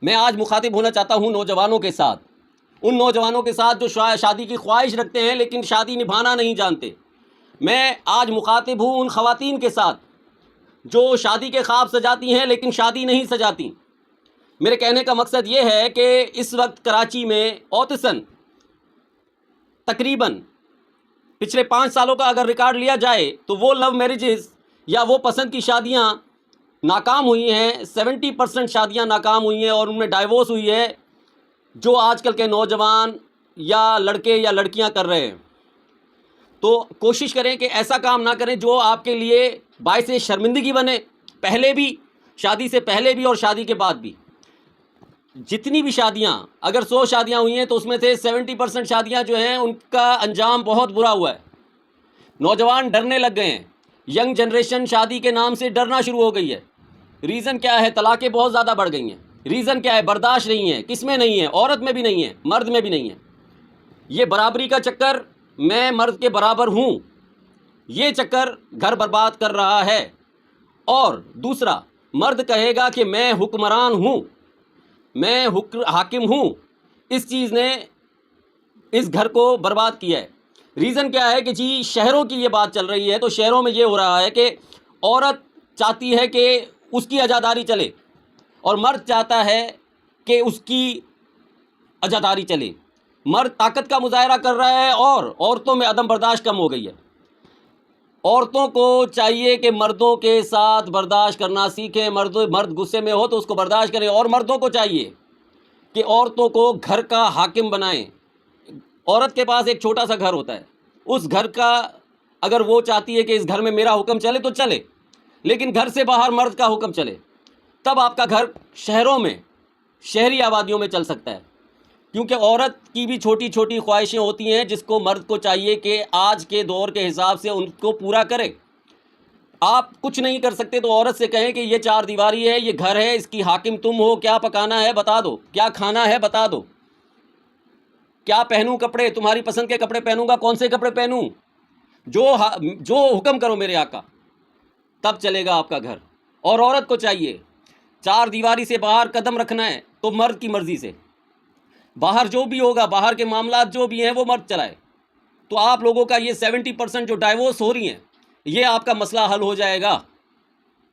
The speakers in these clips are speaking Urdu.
میں آج مخاطب ہونا چاہتا ہوں نوجوانوں کے ساتھ، ان نوجوانوں کے ساتھ جو شادی کی خواہش رکھتے ہیں لیکن شادی نبھانا نہیں جانتے۔ میں آج مخاطب ہوں ان خواتین کے ساتھ جو شادی کے خواب سجاتی ہیں لیکن شادی نہیں سجاتی۔ میرے کہنے کا مقصد یہ ہے کہ اس وقت کراچی میں اوتسن تقریباً پچھلے 5 سالوں کا اگر ریکارڈ لیا جائے تو وہ لو میرجز یا وہ پسند کی شادیاں ناکام ہوئی ہیں، 70% شادیاں ناکام ہوئی ہیں اور ان میں ڈائیورس ہوئی ہے جو آج کل کے نوجوان یا لڑکے یا لڑکیاں کر رہے ہیں۔ تو کوشش کریں کہ ایسا کام نہ کریں جو آپ کے لیے باعث شرمندگی بنے، پہلے بھی، شادی سے پہلے بھی اور شادی کے بعد بھی۔ جتنی بھی شادیاں، اگر 100 شادیاں ہوئی ہیں تو اس میں سے 70% شادیاں جو ہیں ان کا انجام بہت برا ہوا ہے۔ نوجوان ڈرنے لگ گئے ہیں، ینگ جنریشن شادی کے نام سے ڈرنا شروع ہو گئی ہے۔ ریزن کیا ہے؟ طلاقیں بہت زیادہ بڑھ گئی ہیں۔ ریزن کیا ہے؟ برداشت نہیں ہے۔ کس میں نہیں ہے؟ عورت میں بھی نہیں ہے، مرد میں بھی نہیں ہے۔ یہ برابری کا چکر، میں مرد کے برابر ہوں، یہ چکر گھر برباد کر رہا ہے۔ اور دوسرا، مرد کہے گا کہ میں حکمران ہوں، میں حاکم ہوں، اس چیز نے اس گھر کو برباد کیا ہے۔ ریزن کیا ہے کہ جی شہروں کی یہ بات چل رہی ہے، تو شہروں میں یہ ہو رہا ہے کہ عورت چاہتی ہے کہ اس کی عزاداری چلے اور مرد چاہتا ہے کہ اس کی عزاداری چلے۔ مرد طاقت کا مظاہرہ کر رہا ہے اور عورتوں میں عدم برداشت کم ہو گئی ہے۔ عورتوں کو چاہیے کہ مردوں کے ساتھ برداشت کرنا سیکھیں۔ مرد غصے میں ہو تو اس کو برداشت کریں، اور مردوں کو چاہیے کہ عورتوں کو گھر کا حاکم بنائیں۔ عورت کے پاس ایک چھوٹا سا گھر ہوتا ہے، اس گھر کا اگر وہ چاہتی ہے کہ اس گھر میں میرا حکم چلے تو چلے، لیکن گھر سے باہر مرد کا حکم چلے، تب آپ کا گھر شہروں میں، شہری آبادیوں میں چل سکتا ہے۔ کیونکہ عورت کی بھی چھوٹی چھوٹی خواہشیں ہوتی ہیں جس کو مرد کو چاہیے کہ آج کے دور کے حساب سے ان کو پورا کرے۔ آپ کچھ نہیں کر سکتے تو عورت سے کہیں کہ یہ 4 دیواری ہے، یہ گھر ہے، اس کی حاکم تم ہو، کیا پکانا ہے بتا دو، کیا کھانا ہے بتا دو، کیا پہنوں کپڑے، تمہاری پسند کے کپڑے پہنوں گا، کون سے کپڑے پہنوں، جو حکم کرو میرے آقا، تب چلے گا آپ کا گھر۔ اور عورت کو چاہیے 4 دیواری سے باہر قدم رکھنا ہے تو مرد کی مرضی سے، باہر جو بھی ہوگا، باہر کے معاملات جو بھی ہیں وہ مرد چلائے۔ تو آپ لوگوں کا یہ 70% جو ڈائیورس ہو رہی ہیں، یہ آپ کا مسئلہ حل ہو جائے گا۔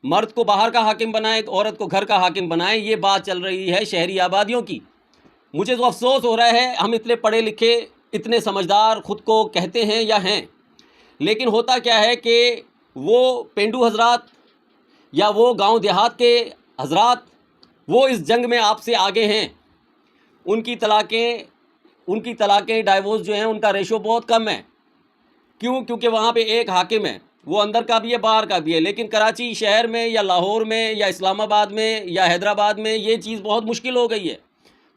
مرد کو باہر کا حاکم بنائے، عورت کو گھر کا حاکم بنائے، یہ بات چل رہی ہے شہری آبادیوں کی۔ مجھے تو افسوس ہو رہا ہے، ہم اتنے پڑھے لکھے، اتنے سمجھدار خود کو کہتے ہیں یا ہیں، لیکن ہوتا کیا ہے کہ وہ پینڈو حضرات یا وہ گاؤں دیہات کے حضرات، وہ اس جنگ میں آپ سے آگے ہیں۔ ان کی طلاقیں ڈائیورس جو ہیں ان کا ریشو بہت کم ہے۔ کیوں؟ کیونکہ وہاں پہ ایک حاکم ہے، وہ اندر کا بھی ہے باہر کا بھی ہے۔ لیکن کراچی شہر میں یا لاہور میں یا اسلام آباد میں یا حیدرآباد میں یہ چیز بہت مشکل ہو گئی ہے۔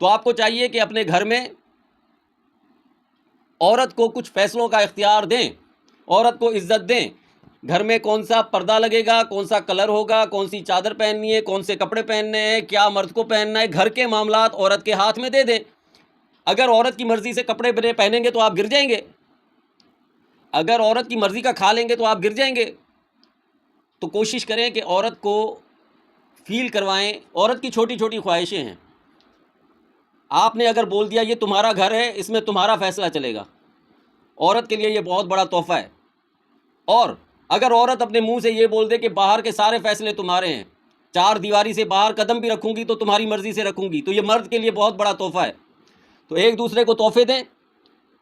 تو آپ کو چاہیے کہ اپنے گھر میں عورت کو کچھ فیصلوں کا اختیار دیں، عورت کو عزت دیں۔ گھر میں کون سا پردہ لگے گا، کون سا کلر ہوگا، کون سی چادر پہننی ہے، کون سے کپڑے پہننے ہیں، کیا مرد کو پہننا ہے، گھر کے معاملات عورت کے ہاتھ میں دے دیں۔ اگر عورت کی مرضی سے کپڑے پہنیں گے تو آپ گر جائیں گے، اگر عورت کی مرضی کا کھا لیں گے تو آپ گر جائیں گے۔ تو کوشش کریں کہ عورت کو فیل کروائیں۔ عورت کی چھوٹی چھوٹی خواہشیں ہیں، آپ نے اگر بول دیا یہ تمہارا گھر ہے، اس میں تمہارا فیصلہ چلے گا، عورت کے لیے یہ بہت بڑا تحفہ ہے۔ اور اگر عورت اپنے منہ سے یہ بول دے کہ باہر کے سارے فیصلے تمہارے ہیں، 4 دیواری سے باہر قدم بھی رکھوں گی تو تمہاری مرضی سے رکھوں گی، تو یہ مرد کے لیے بہت بڑا تحفہ ہے۔ تو ایک دوسرے کو تحفے دیں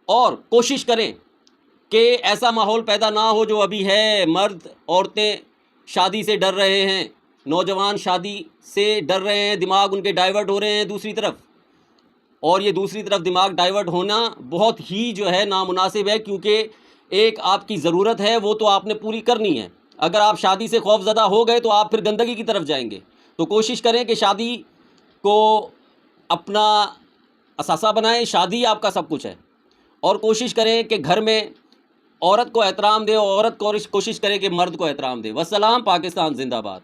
اور کوشش کریں کہ ایسا ماحول پیدا نہ ہو جو ابھی ہے۔ مرد، عورتیں شادی سے ڈر رہے ہیں، نوجوان شادی سے ڈر رہے ہیں، دماغ ان کے ڈائیورٹ ہو رہے ہیں دوسری طرف، اور یہ دوسری طرف دماغ ڈائیورٹ ہونا بہت ہی جو ہے نامناسب ہے، کیونکہ ایک آپ کی ضرورت ہے، وہ تو آپ نے پوری کرنی ہے۔ اگر آپ شادی سے خوف زدہ ہو گئے تو آپ پھر گندگی کی طرف جائیں گے۔ تو کوشش کریں کہ شادی کو اپنا اثاثہ بنائیں، شادی آپ کا سب کچھ ہے، اور کوشش کریں کہ گھر میں عورت کو احترام دے، عورت کوشش کرے کہ مرد کو احترام دے۔ والسلام، پاکستان زندہ باد۔